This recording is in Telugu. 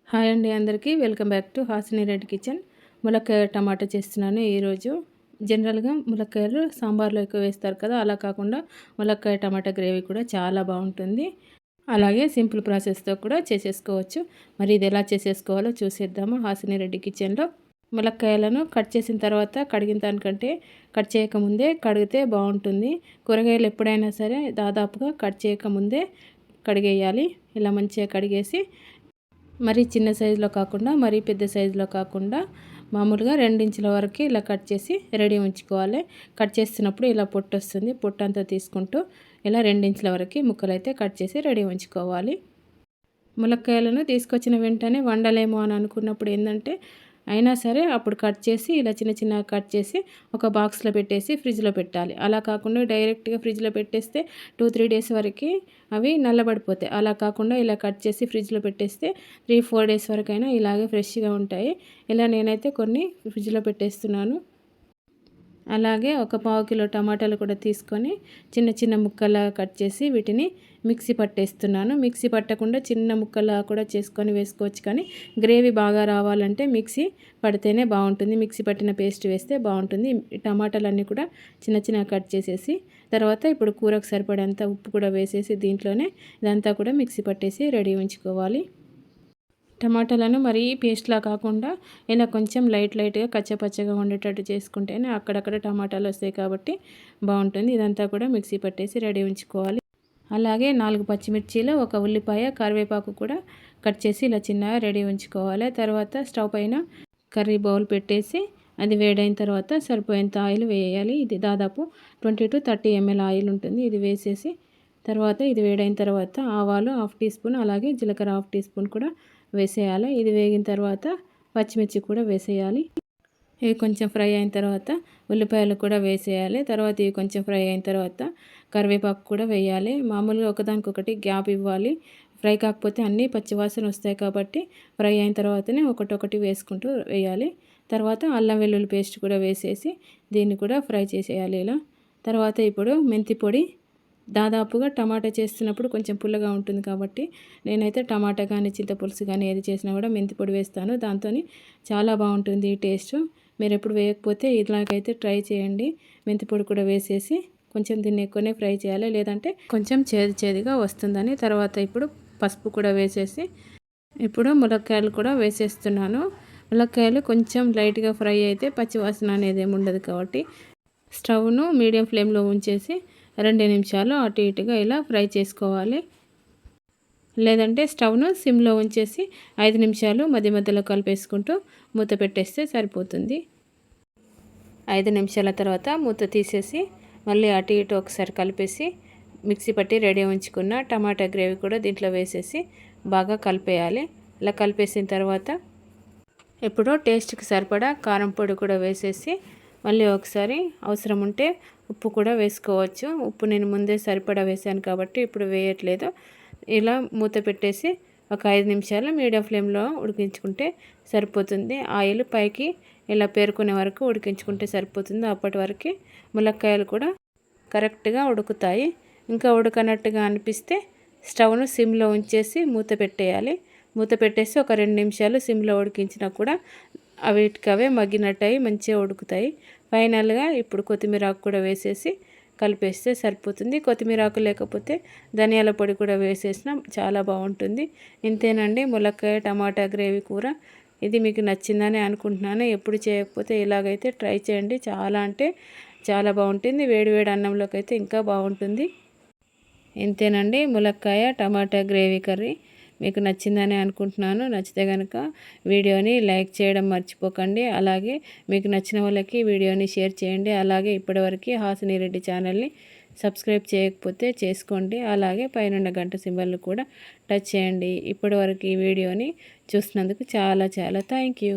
హాయ్ అండి అందరికీ welcome back to Hasini Reddy kitchen. ములక్కాయ టమాటా చేస్తున్నాను ఈరోజు. జనరల్గా ములక్కాయలు సాంబార్లో ఎక్కువ వేస్తారు కదా, అలా కాకుండా ములక్కాయ టమాటా గ్రేవీ కూడా చాలా బాగుంటుంది. అలాగే సింపుల్ ప్రాసెస్తో కూడా చేసేసుకోవచ్చు. మరి ఇది ఎలా చేసేసుకోవాలో చూసేద్దాము హాసిని రెడ్డి కిచెన్లో. ములక్కాయలను కట్ చేసిన తర్వాత కడిగిన దానికంటే కట్ చేయకముందే కడిగితే బాగుంటుంది. కూరగాయలు ఎప్పుడైనా సరే దాదాపుగా కట్ చేయకముందే కడిగేయాలి. ఇలా మంచిగా కడిగేసి మరీ చిన్న సైజులో కాకుండా మరీ పెద్ద సైజులో కాకుండా మామూలుగా 2 ఇంచుల వరకు ఇలా కట్ చేసి రెడీ ఉంచుకోవాలి. కట్ చేస్తున్నప్పుడు ఇలా పొట్టు వస్తుంది, పొట్టు అంతా తీసుకుంటూ ఇలా 2 ఇంచుల వరకు ముక్కలు అయితే కట్ చేసి రెడీ ఉంచుకోవాలి. ములక్కాయలను తీసుకొచ్చిన వెంటనే వండలేమో అని అనుకున్నప్పుడు ఏంటంటే అయినా సరే అప్పుడు కట్ చేసి ఇలా చిన్న చిన్నగా కట్ చేసి ఒక బాక్స్లో పెట్టేసి ఫ్రిడ్జ్లో పెట్టాలి. అలా కాకుండా డైరెక్ట్గా ఫ్రిడ్జ్లో పెట్టేస్తే 2-3 డేస్ వరకు అవి నల్లబడిపోతాయి. అలా కాకుండా ఇలా కట్ చేసి ఫ్రిడ్జ్లో పెట్టేస్తే 3-4 డేస్ వరకైనా ఇలాగే ఫ్రెష్గా ఉంటాయి. ఇలా నేనైతే కొన్ని ఫ్రిడ్జ్లో పెట్టేస్తున్నాను. అలాగే ఒక పావు కిలో టమాటాలు కూడా తీసుకొని చిన్న చిన్న ముక్కలా కట్ చేసి వీటిని మిక్సీ పట్టేస్తున్నాను. మిక్సీ పట్టకుండా చిన్న ముక్కలా కూడా చేసుకొని వేసుకోవచ్చు, కానీ గ్రేవీ బాగా రావాలంటే మిక్సీ పడితేనే బాగుంటుంది. మిక్సీ పట్టిన పేస్ట్ వేస్తే బాగుంటుంది. టమాటాలన్నీ కూడా చిన్న చిన్నగా కట్ చేసేసి తర్వాత ఇప్పుడు కూరకు సరిపడేంత ఉప్పు కూడా వేసేసి దీంట్లోనే ఇదంతా కూడా మిక్సీ పట్టేసి రెడీ ఉంచుకోవాలి. టమాటాలను మరీ పేస్ట్లా కాకుండా ఇలా కొంచెం లైట్గా కచ్చపచ్చగా ఉండేటట్టు చేసుకుంటేనే అక్కడక్కడ టమాటాలు వస్తాయి కాబట్టి బాగుంటుంది. ఇదంతా కూడా మిక్సీ పట్టేసి రెడీ ఉంచుకోవాలి. అలాగే 4 పచ్చిమిర్చీలు, 1 ఉల్లిపాయ, కరివేపాకు కూడా కట్ చేసి ఇలా చిన్నగా రెడీ ఉంచుకోవాలి. తర్వాత స్టవ్ పైన కర్రీ బౌల్ పెట్టేసి అది వేడైన తర్వాత సరిపోయేంత ఆయిల్ వేయాలి. ఇది దాదాపు 20-30 ml ఆయిల్ ఉంటుంది. ఇది వేసేసి తర్వాత ఇది వేడైన తర్వాత ఆవాలు 1/2 టీ స్పూన్, అలాగే జీలకర్ర 1/2 టీ స్పూన్ కూడా వేసేయాలి. ఇది వేగిన తర్వాత పచ్చిమిర్చి కూడా వేసేయాలి. ఇవి కొంచెం ఫ్రై అయిన తర్వాత ఉల్లిపాయలు కూడా వేసేయాలి. తర్వాత ఇవి కొంచెం ఫ్రై అయిన తర్వాత కరివేపాకు కూడా వేయాలి. మామూలుగా ఒకదానికొకటి గ్యాప్ ఇవ్వాలి. ఫ్రై కాకపోతే అన్నీ పచ్చివాసన వస్తాయి కాబట్టి ఫ్రై అయిన తర్వాతనే ఒకటొకటి వేసుకుంటూ వేయాలి. తర్వాత అల్లం వెల్లుల్లి పేస్ట్ కూడా వేసేసి దీన్ని కూడా ఫ్రై చేసేయాలి ఇలా. తర్వాత ఇప్పుడు మెంతి పొడి, దాదాపుగా టమాటా చేస్తున్నప్పుడు కొంచెం పుల్లగా ఉంటుంది కాబట్టి నేనైతే టమాటా కానీ చింతపులుసు కానీ ఏది చేసినా కూడా మెంతి పొడి వేస్తాను. దాంతో చాలా బాగుంటుంది ఈ టేస్ట్. మీరు ఎప్పుడు వేయకపోతే ఇలాగైతే ట్రై చేయండి. మెంతి పొడి కూడా వేసేసి కొంచెం దీన్ని ఎక్కువనే ఫ్రై చేయాలి, లేదంటే కొంచెం చేదుగా వస్తుందని. తర్వాత ఇప్పుడు పసుపు కూడా వేసేసి ఇప్పుడు ములక్కాయలు కూడా వేసేస్తున్నాను. ములక్కాయలు కొంచెం లైట్గా ఫ్రై అయితే పచ్చివాసన అనేది ఏమి ఉండదు కాబట్టి స్టవ్ను మీడియం ఫ్లేమ్లో ఉంచేసి 2 నిమిషాలు అటు ఇటుగా ఇలా ఫ్రై చేసుకోవాలి. లేదంటే స్టవ్ను సిమ్లో ఉంచేసి 5 నిమిషాలు మధ్య మధ్యలో కలిపేసుకుంటూ మూత పెట్టేస్తే సరిపోతుంది. 5 నిమిషాల తర్వాత మూత తీసేసి మళ్ళీ అటు ఇటు ఒకసారి కలిపేసి మిక్సీ పట్టి రెడీ ఉంచుకున్న టమాటా గ్రేవీ కూడా దీంట్లో వేసేసి బాగా కలిపేయాలి. ఇలా కలిపేసిన తర్వాత ఇప్పుడు టేస్ట్కి సరిపడా కారం పొడి కూడా వేసేసి మళ్ళీ ఒకసారి అవసరం ఉంటే ఉప్పు కూడా వేసుకోవచ్చు. ఉప్పు నేను ముందే సరిపడా వేసాను కాబట్టి ఇప్పుడు వేయట్లేదు. ఇలా మూత పెట్టేసి ఒక 5 నిమిషాలు మీడియం ఫ్లేమ్లో ఉడికించుకుంటే సరిపోతుంది. ఆయిల్ పైకి ఇలా పేరుకునే వరకు ఉడికించుకుంటే సరిపోతుంది. అప్పటి వరకు ములక్కాయలు కూడా కరెక్ట్గా ఉడుకుతాయి. ఇంకా ఉడకనట్టుగా అనిపిస్తే స్టవ్ను సిమ్లో ఉంచేసి మూత పెట్టేయాలి. మూత పెట్టేసి ఒక 2 నిమిషాలు సిమ్లో ఉడికించినా కూడా వీటికవే మగ్గినట్టయి మంచిగా ఉడుకుతాయి. ఫైనల్గా ఇప్పుడు కొత్తిమీర ఆకు కూడా వేసేసి కలిపేస్తే సరిపోతుంది. కొత్తిమీర ఆకు లేకపోతే ధనియాల పొడి కూడా వేసేసినా చాలా బాగుంటుంది. ఇంతేనండి ములక్కాయ టమాటా గ్రేవీ కూర. ఇది మీకు నచ్చిందని అనుకుంటున్నాను. ఎప్పుడు చేయకపోతే ఇలాగైతే ట్రై చేయండి. చాలా అంటే చాలా బాగుంటుంది. వేడి వేడి అన్నంలోకి అయితే ఇంకా బాగుంటుంది. ఇంతేనండి ములక్కాయ టమాటా గ్రేవీ కర్రీ. మీకు నచ్చిందని అనుకుంటున్నాను. నచ్చితే కనుక వీడియోని లైక్ చేయడం మర్చిపోకండి. అలాగే మీకు నచ్చిన వాళ్ళకి వీడియోని షేర్ చేయండి. అలాగే ఇప్పటివరకు హాసిని రెడ్డి ఛానల్ని సబ్స్క్రైబ్ చేయకపోతే చేసుకోండి. అలాగే పైన గంట సింబల్ని కూడా టచ్ చేయండి. ఇప్పటివరకు ఈ వీడియోని చూసినందుకు చాలా థ్యాంక్ యూ.